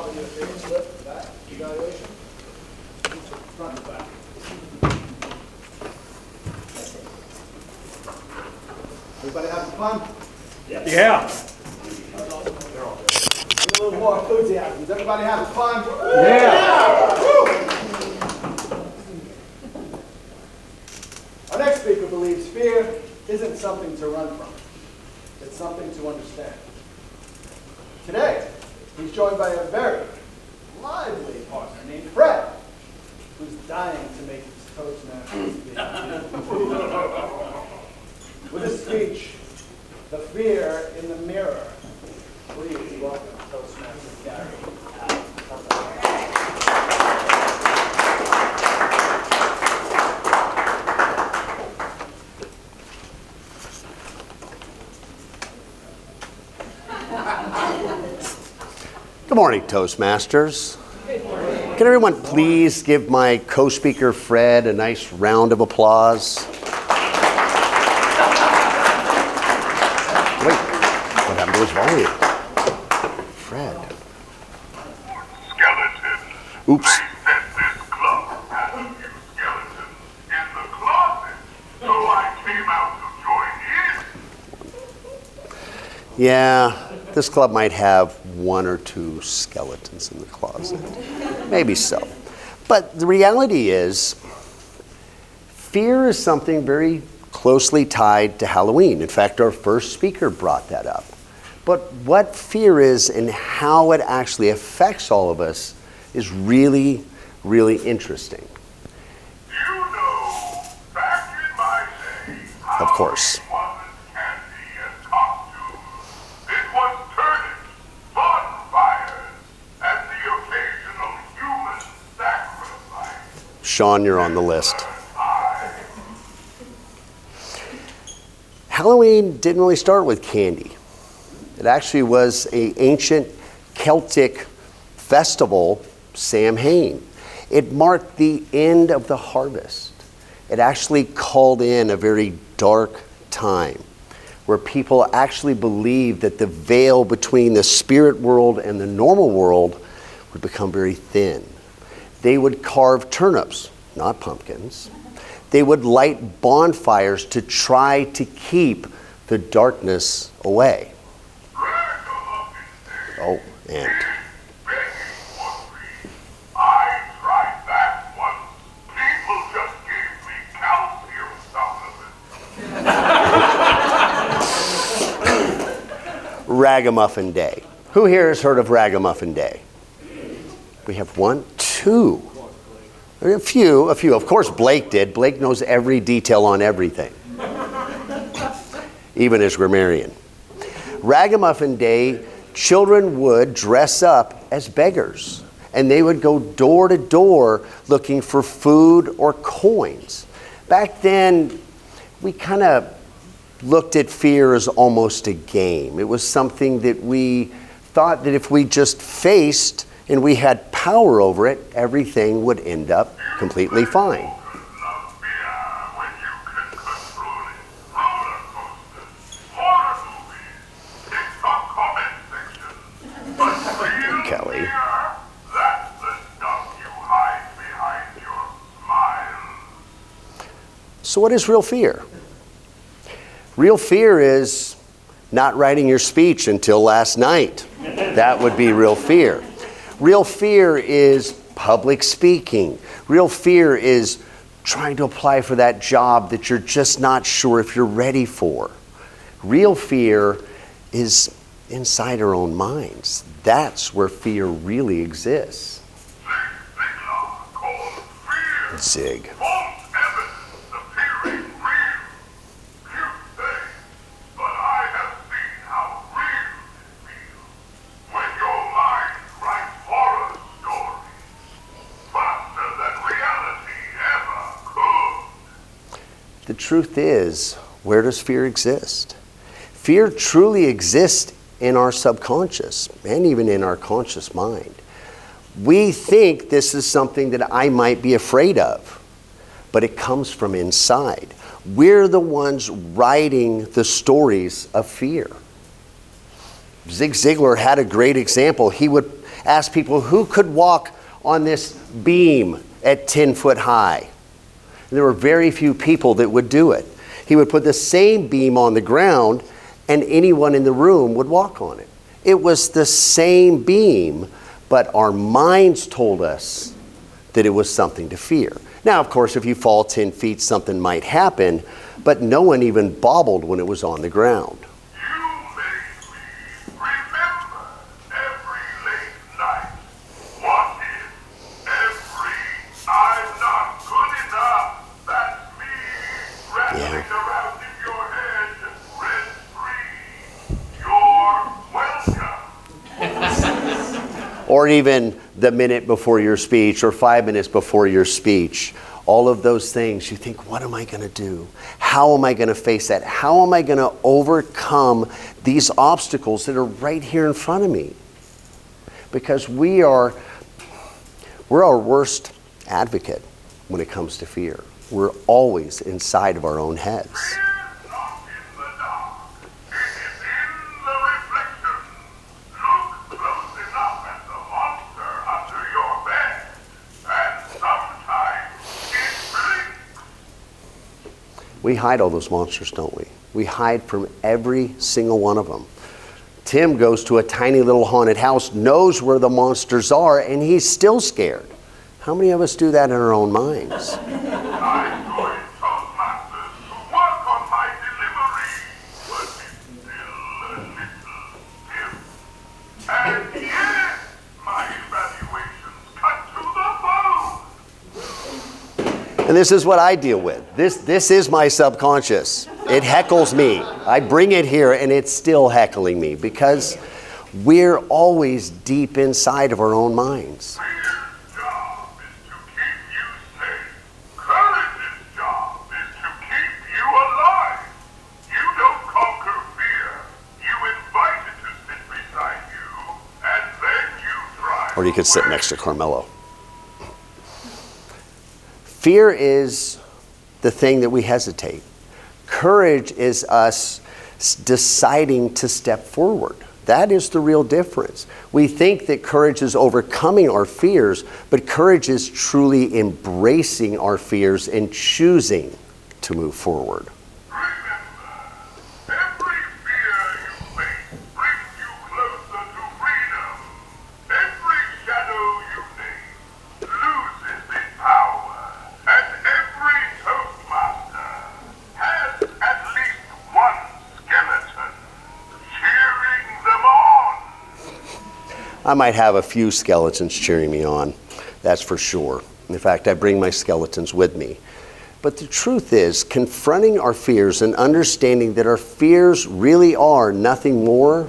top of your face, lip, back, evaluation. Front and back. Everybody having fun? Yes. Yeah. A little more enthusiasm. Is everybody having fun? Yeah. Our next speaker believes fear isn't something to run from. It's something to understand. Today, he's joined by a very lively partner named Fred, who's dying to make his Toastmasters speech. With his speech, The Fear in the Mirror, please welcome Toastmaster Gary. Good morning, Toastmasters. Can everyone please give my co-speaker Fred a nice round of applause? Wait, what happened to his volume? Fred. Skeleton. Oops. They said this club has a few skeletons in the closet, so I came out to join in. Yeah, this club might have one or two skeletons in the closet. Maybe so. But the reality is, fear is something very closely tied to Halloween. In fact, our first speaker brought that up. But what fear is and how it actually affects all of us is really, really interesting. You know, back in my day, Of course. Halloween wasn't candy and costumes. It was turnips, bonfires, and the occasional human sacrifice. Sean, you're on the list. Halloween didn't really start with candy. It actually was an ancient Celtic festival, Samhain. It marked the end of the harvest. It actually called in a very dark time where people actually believed that the veil between the spirit world and the normal world would become very thin. They would carve turnips, not pumpkins. They would light bonfires to try to keep the darkness away. Oh, and I tried that once. People just gave me calcium supplements. Ragamuffin Day. Who here has heard of Ragamuffin Day? We have one, two. A few. Of course, Blake did. Blake knows every detail on everything, even as grammarian. Ragamuffin Day, children would dress up as beggars, and they would go door to door looking for food or coins. Back then, we kind of looked at fear as almost a game. It was something that we thought that if we just faced and we had power over it, everything would end up completely fine. Kelly. That's the stuff you hide behind your smile. So what is real fear? Real fear is not writing your speech until last night. That would be real fear. Real fear is public speaking. Real fear is trying to apply for that job that you're just not sure if you're ready for. Real fear is inside our own minds. That's where fear really exists. Zig. The truth is, where does fear exist? Fear truly exists in our subconscious and even in our conscious mind. We think this is something that I might be afraid of, but it comes from inside. We're the ones writing the stories of fear. Zig Ziglar had a great example. He would ask people who could walk on this beam at 10 foot high. And there were very few people that would do it. He would put the same beam on the ground and anyone in the room would walk on it. It was the same beam, but our minds told us that it was something to fear. Now, of course, if you fall 10 feet, something might happen, but no one even bobbled when it was on the ground. You made me remember every late night. What if every I'm not good enough? That's me rattling around in your head, rent-free. You're welcome. Or even the minute before your speech or 5 minutes before your speech. All of those things, you think, what am I going to do? How am I going to face that? How am I going to overcome these obstacles that are right here in front of me? Because we're our worst advocate when it comes to fear. We're always inside of our own heads. Fear is not in the dark. It is in the reflection. Look close enough at the monster under your bed, and sometimes it blinks. We hide all those monsters, don't we? We hide from every single one of them. Tim goes to a tiny little haunted house, knows where the monsters are, and he's still scared. How many of us do that in our own minds? I joined Toastmasters to work on my delivery, but it's still a little stiff. And yes, my evaluations cut to the bone. And this is what I deal with. This is my subconscious. It heckles me. I bring it here and it's still heckling me because we're always deep inside of our own minds. Fear's job is to keep you safe. Courage's job is to keep you alive. You don't conquer fear. You invite it to sit beside you, and then you drive. Or you could sit next to Carmelo. Fear is the thing that we hesitate. Courage is us deciding to step forward. That is the real difference. We think that courage is overcoming our fears, but courage is truly embracing our fears and choosing to move forward. Remember, every fear you face brings you closer to freedom. Every shadow you name loses its power, and every Toastmaster has at least one skeleton cheering them on. I might have a few skeletons cheering me on, that's for sure. In fact, I bring my skeletons with me. But the truth is, confronting our fears and understanding that our fears really are nothing more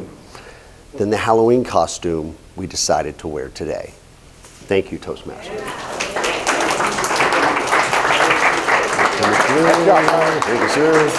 than the Halloween costume we decided to wear today. Thank you, Toastmasters. Thank you, sir.